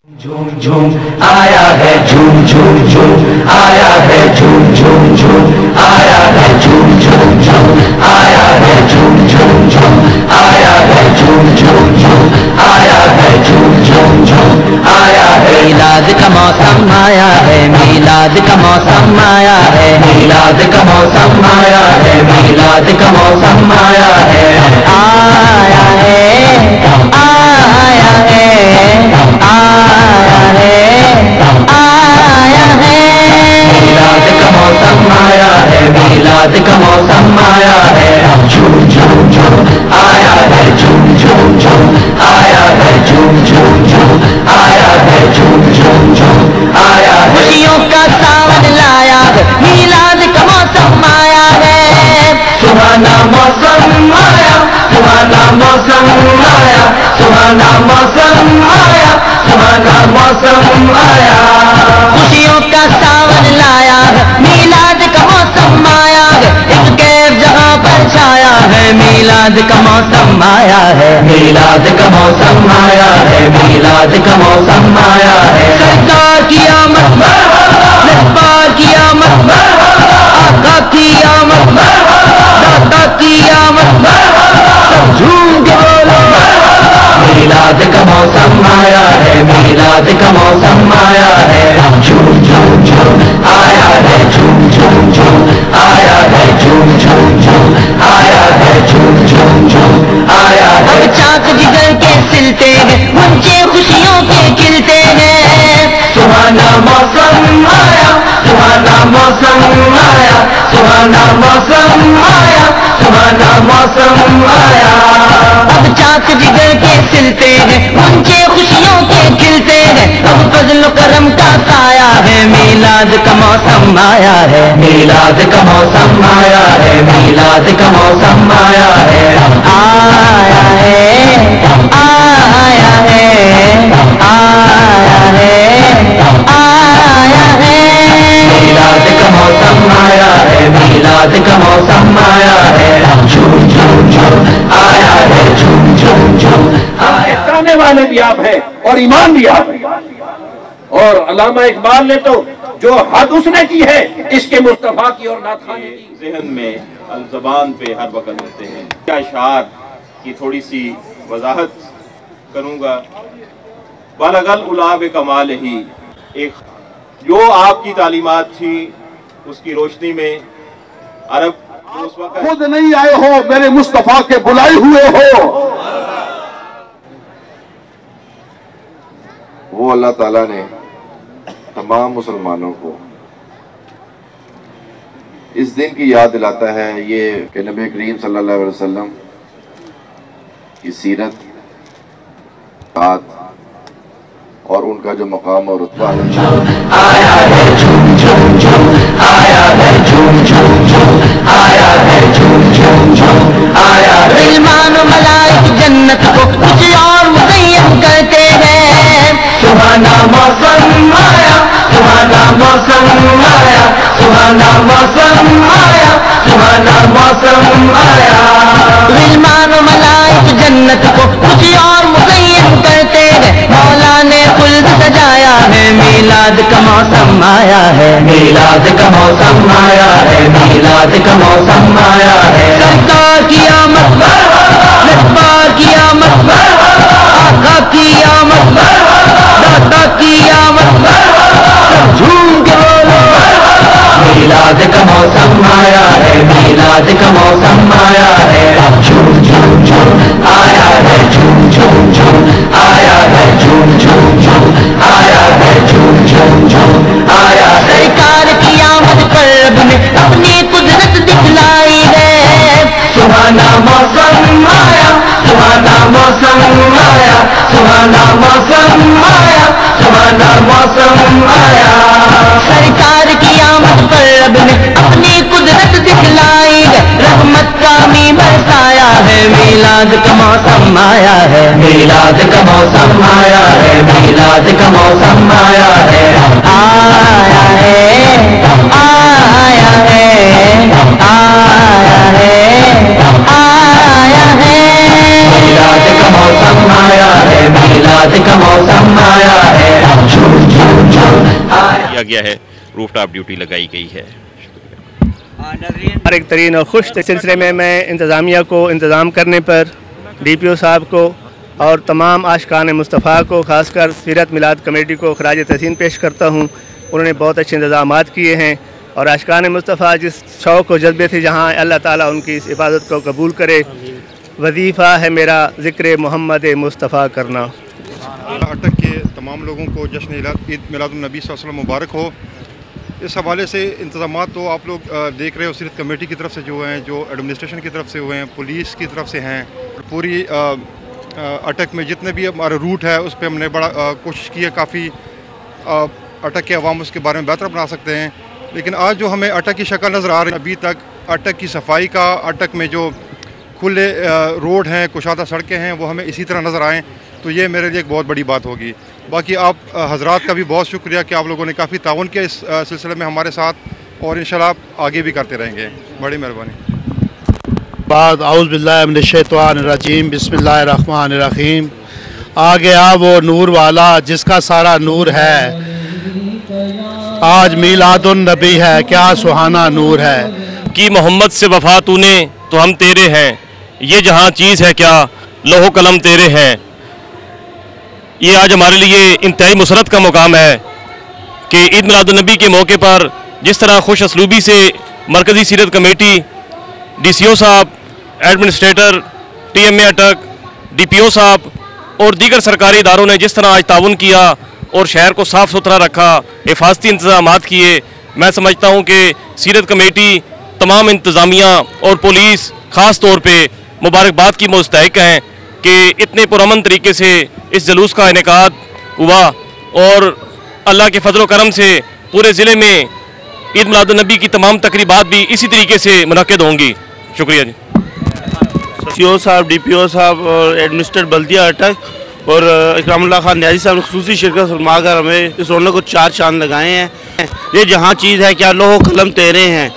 झूम झूम आया है, झूम झूम झूम आया है, झूम झूम झूम आया है, झूम झूम झूम आया है, झूम झूम झूम आया है, झूम झूम झूम आया है, झूम झूम झूम आया है। मीलाद का मौसम आया है, मीलाद का मौसम आया है, मीलाद का मौसम आया है, मीलाद का मौसम आया है, आया है, आया है, आया है, मीलाद का मौसम आया है, मीलाद का मौसम आया है, झूम झूम झूम आया है, झूम झूम झूम आया है, झूम झूम झूम आया है, झूम झूम झूम आया है। खुशियों का सावन लाया है, मीलाद का मौसम आया है, सुहाना मौसम आया, सुहाना मौसम आया, सुहाना मौसम आया, सुहाना मौसम आया। खुशियों का सावन लाया है, मीलाद का मौसम आया है, इस कैफ जहां पर छाया है, मीलाद का मौसम आया है, मीलाद का मौसम आया है, मीलाद का मौसम आया है। सरकार की आमद, नस्पार की आमद, आका की आमद, दाता की आमद, सब झूम के बोलो मीलाद का मौसम आया है, मीलाद का मौसम आया है, झूम झूम झूम आया है, झूम झूम झूम आया है, झूम झूम झूम आया है, झूम झूम झूम आया है। अब चाक जिगर के सिलते हैं, मंचे खुशियों के खिलते हैं, सुहाना मौसम आया, सुहाना मौसम आया, सुहाना मौसम आया, सुहाना मौसम आया। अब चाक जिगर के सिलते हैं, मंचे खुशियों के खिलते हैं, अब फजल करम का साया है, मीलाद का मौसम आया है, मीलाद का मौसम आया है, मीलाद का मौसम आया है, आया है, आया है, आया है, आया है, मीलाद का मौसम आया है, मीलाद का मौसम आया है, झूम झूम झूम आया है, झूम झूम झूम आया। कहने वाले भी आप हैं और ईमान भी आप हैं। और अल्लामा इकबाल ने तो जो हद उसने की है इसके मुस्तफा की और नाथानी की ज़हन में अल-ज़बान पे हर वक्त रहते हैं। क्या अशार की थोड़ी सी वजाहत करूँगा। बलगल उलाब कमाल ही, एक जो आपकी तालीमात थी उसकी रोशनी में अरब उस वक्त खुद नहीं आए हो, मेरे मुस्तफा के बुलाए हुए हो। वो अल्लाह ताला ने तमाम मुसलमानों को इस दिन की याद दिलाता है ये कि नबी करीम सल्लल्लाहु अलैहि वसल्लम की सीरत, बात और उनका जो मकाम और रुतबा है। आया है, झूम झूम झूम आया है, झूम झूम झूम आया है, झूम झूम झूम आया है। इल्मान मलाइक जन्नत को कुछ और मुज़य्यन करते हैं, सुहाना मौसम आया, सुहाना मौसम आया, सुहाना मौसम आया, सुहाना मौसम आया। इल्मान मलाइक जन्नत को कुछ और मुज़य्यन करते हैं, मौला ने खुल्द सजाया है, मीलाद का मौसम आया है, मीलाद का मौसम आया है, मीलाद का मौसम आया है। सरकार की आमद, नस्पार की आमद, आका की आमद, दाता की आमद, सब झूम के बोलो मीलाद का मौसम आया है, मीलाद का मौसम आया है, झूम झूम झूम आया है, झूम झूम झूम आया है, झूम झूम झूम आया है, झूम झूम झूम आया। सरकार की आमद पर रब ने अपनी कुदरत दिखलाई है, सुहाना मौसम आया, सुहाना मौसम आया, सुहाना मौसम आया, सुहाना मौसम आया। सरकार की आमद पर रब ने अपनी कुदरत दिखलाई है, रहमत का मी बरसाया है, मीलाद का मौसम आया है, मीलाद का मौसम आया है, मीलाद का मौसम आया है, आया है, आया है, आया है, आया है। मीलाद का मौसम आया है, मीलाद का मौसम आया है, किया गया है, रूफ टॉप ड्यूटी लगाई गई है। मुबारक तरीन और खुश सिलसिले में मैं इंतज़ामिया को इंतज़ाम करने पर, DPO साहब को और तमाम आशिकान मुस्तफ़ा को, ख़ासकर सीरत मिलाद कमेटी को खराज तहसीन पेश करता हूँ। उन्होंने बहुत अच्छे इंतज़ामात किए हैं और आशिकान मुस्तफ़ा जिस शौक़ और जज्बे से जहाँ अल्लाह ताला उनकी इस इबादत को कबूल करे। वजीफ़ा है मेरा ज़िक्र मोहम्मद मुस्तफ़ा करना। अटक के तमाम लोगों को जश्न ईद मिलादुन्नबी सल्लल्लाहु अलैहि वसल्लम मुबारक हो। इस हवाले से इंतज़ामात तो आप लोग देख रहे हो, सीरत कमेटी की तरफ से जो हैं, जो एडमिनिस्ट्रेशन की तरफ से हुए हैं, पुलिस की तरफ से हैं। पूरी अटक में जितने भी हमारा रूट है उस पर हमने बड़ा कोशिश की है, काफ़ी अटक के अवाम उसके बारे में बेहतर बना सकते हैं। लेकिन आज जो हमें अटक की शक्ल नज़र आ रही है, अभी तक अटक की सफाई का, अटक में जो खुले रोड हैं, कुशादा सड़कें हैं, वो हमें इसी तरह नज़र आएँ तो ये मेरे लिए एक बहुत बड़ी बात होगी। बाकी आप हजरात का भी बहुत शुक्रिया कि आप लोगों ने काफ़ी ताउन किया इस सिलसिले में हमारे साथ, और इंशाल्लाह आप आगे भी करते रहेंगे। बड़ी मेहरबानी। बाद औज़ बिल्लाहि मिनश शैतानिर रजीम, बिस्मिल्लाहिर रहमानिर रहीम। आ गया वो नूर वाला जिसका सारा नूर है, आज मीलादुन नबी है, क्या सुहाना नूर है। कि मोहम्मद से वफा तूने तो हम तेरे हैं, ये जहाँ चीज़ है क्या लोहो कलम तेरे हैं। ये आज हमारे लिए इंतहाई मुसरत का मुकाम है कि ईद मिलादुन्नबी के मौके पर जिस तरह खुश असलूबी से मरकज़ी सीरत कमेटी, DCO साहब, एडमिनिस्ट्रेटर, TMA अटक, DPO साहब और दीगर सरकारी इदारों ने जिस तरह आज ताउन किया और शहर को साफ़ सुथरा रखा, हिफाजती इंतज़ामात किए, मैं समझता हूँ कि सीरत कमेटी, तमाम इंतज़ामिया और पुलिस ख़ास तौर पर मुबारकबाद की मुस्तहिक़ हैं कि इतने पुरअमन तरीके से इस जुलूस का इनेकाद हुआ और अल्लाह के फजल करम से पूरे ज़िले में ईद मिलादुन्नबी की तमाम तकरीबात भी इसी तरीके से मुनक्किद होंगी। शुक्रिया जी। CO साहब, DPO साहब और एडमिनिस्ट्रेटर बल्दिया अटक और इकरामुल्लाह खान न्याजी साहब ने खुसूसी शिरकत फरमाकर हमें इस रौनक को चार चांद लगाए हैं। ये जहाँ चीज़ है क्या लोहो कलम तेरे हैं,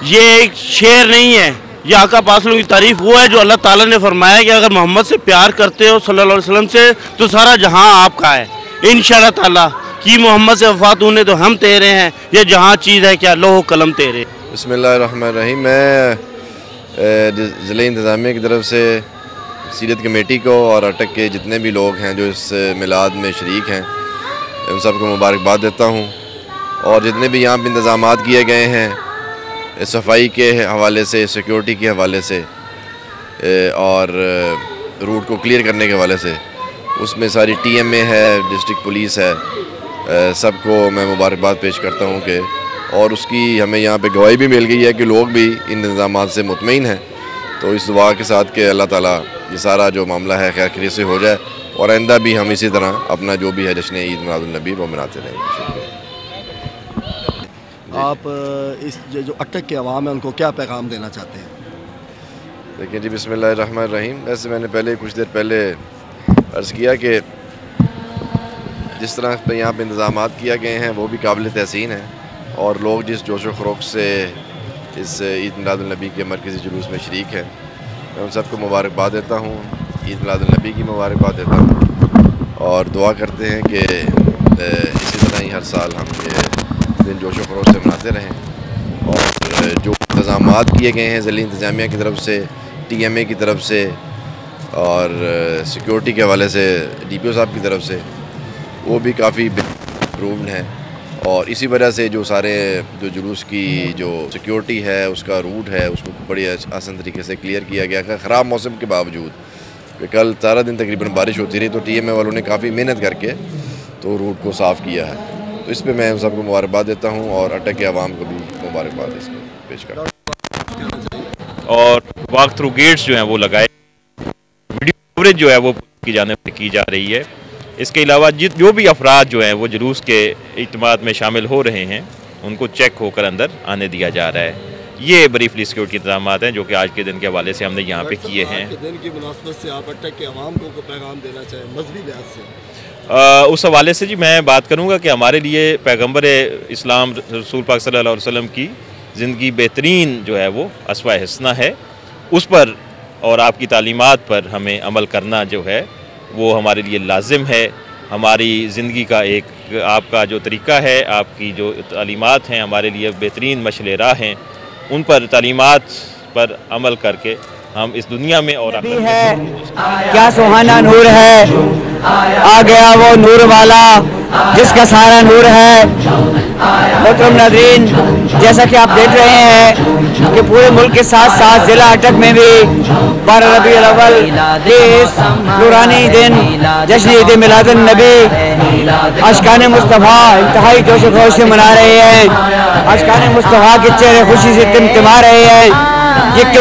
ये एक शेर नहीं है, ये आका पासलों की तारीफ़ वो है जो अल्लाह ताला ने फरमाया कि अगर मोहम्मद से प्यार करते हो सल्लल्लाहु अलैहि वसल्लम से तो सारा जहां आपका है इंशाअल्लाह ताला। कि मोहम्मद से वफा तूने तो हम तेरे हैं, ये जहां चीज़ है क्या लोहो कलम तेरे। बिस्मिल्लाहिर्रहमानिर्रहीम। मैं ज़िले इंतज़ामिया की तरफ से सीरत कमेटी को और अटक के जितने भी लोग हैं जो इस मिलाद में शरीक हैं, उन सबको मुबारकबाद देता हूँ। और जितने भी यहाँ पर इंतज़ामात किए गए हैं सफाई के हवाले से, सिक्योरिटी के हवाले से और रूट को क्लियर करने के हवाले से, उसमें सारी TMA है, डिस्ट्रिक्ट पुलिस है, सबको मैं मुबारकबाद पेश करता हूँ कि और उसकी हमें यहाँ पे गवाही भी मिल गई है कि लोग भी इन इंतज़ामात से मुतमईन हैं। तो इस दुआ के साथ कि अल्लाह ताला ये सारा जो मामला है खैर खैरियत से हो जाए और आइंदा भी हम इसी तरह अपना जो भी है जश्न ईद मिलादुन्नबी वो मनाते रहेंगे। आप इस जो अटक के अवाम है उनको क्या पैगाम देना चाहते हैं? देखिए जी, बिस्मिल्लाहिर्रहमानिर्रहीम। वैसे मैंने पहले कुछ देर पहले अर्ज़ किया कि जिस तरह पे यहाँ पे इंतज़ामात किया गए हैं वो भी काबिल तहसीन है और लोग जिस जोश व खरोश से इस ईद मिलादुन्नबी के मरकज़ी जुलूस में शरीक हैं, मैं उन सबको मुबारकबाद देता हूँ, ईद मिलादुन्नबी की मुबारकबाद देता हूँ और दुआ करते हैं कि इसी तरह ही हर साल हम ये दिन जोश व खरोश से मनाते रहें। और जो इंतज़ामात किए गए हैं ज़िले इंतज़ामिया की तरफ से, TMA की तरफ से और सिक्योरिटी के हवाले से DPO साहब की तरफ से, वो भी काफ़ी इम्प्रूव्ड हैं। और इसी वजह से जो सारे जो जुलूस की जो सिक्योरिटी है, उसका रूट है, उसको बड़ी आसान तरीके से क्लियर किया गया है। ख़राब मौसम के बावजूद कि कल सारा दिन तकरीबन बारिश होती रही तो TMA वालों ने काफ़ी मेहनत करके तो रूट को साफ़ किया है। तो इस पर मैं उन सबको मुबारकबाद देता हूँ और अटक के अवाम को भी मुबारकबाद इसमें पेश करता हूँ। और वॉक थ्रू गेट्स जो हैं वो लगाए, वीडियो कवरेज जो है वो की जा रही है। इसके अलावा जो भी अफराद जो हैं वो जुलूस के इज्तिमात में शामिल हो रहे हैं उनको चेक होकर अंदर आने दिया जा रहा है। ये ब्रीफली सिक्योरिटी इंतजाम हैं जो कि आज के दिन के हवाले से हमने यहाँ पे किए हैं। दिन की मुनासबत से आप अटक के अवाम को पैगाम देना चाहें मज़हबी लिहाज से? उस हवाले से जी मैं बात करूँगा कि हमारे लिए पैगम्बर इस्लाम रसूल पाक सल्लल्लाहु अलैहि वसल्लम की ज़िंदगी बेहतरीन जो है वो अस्वा हसना है, उस पर और आपकी तालीमात पर हमें अमल करना जो है वो हमारे लिए लाजिम है। हमारी ज़िंदगी का एक آپ کا جو طریقہ ہے، آپ کی جو تعلیمات ہیں ہمارے لیے بہترین مشعل راہ ہیں، ان پر تعلیمات پر عمل کر کے ہم اس دنیا میں اور بھی ہے کیا سہانا نور ہے، آ گیا وہ نور والا جس کا سارا نور ہے۔ محترم ناظرین، جیسا کہ آپ دیکھ رہے ہیں کہ پورے ملک کے ساتھ ساتھ ضلع اٹک میں بھی 12 ربیع الاول کے اس نورانی دن جشن عید میلاد النبی عاشقان مصطفیٰ انتہائی جوش و خروش سے منا رہے ہیں۔ عاشقان مصطفیٰ کے چہرے خوشی سے ٹمٹما رہے ہیں۔ یہ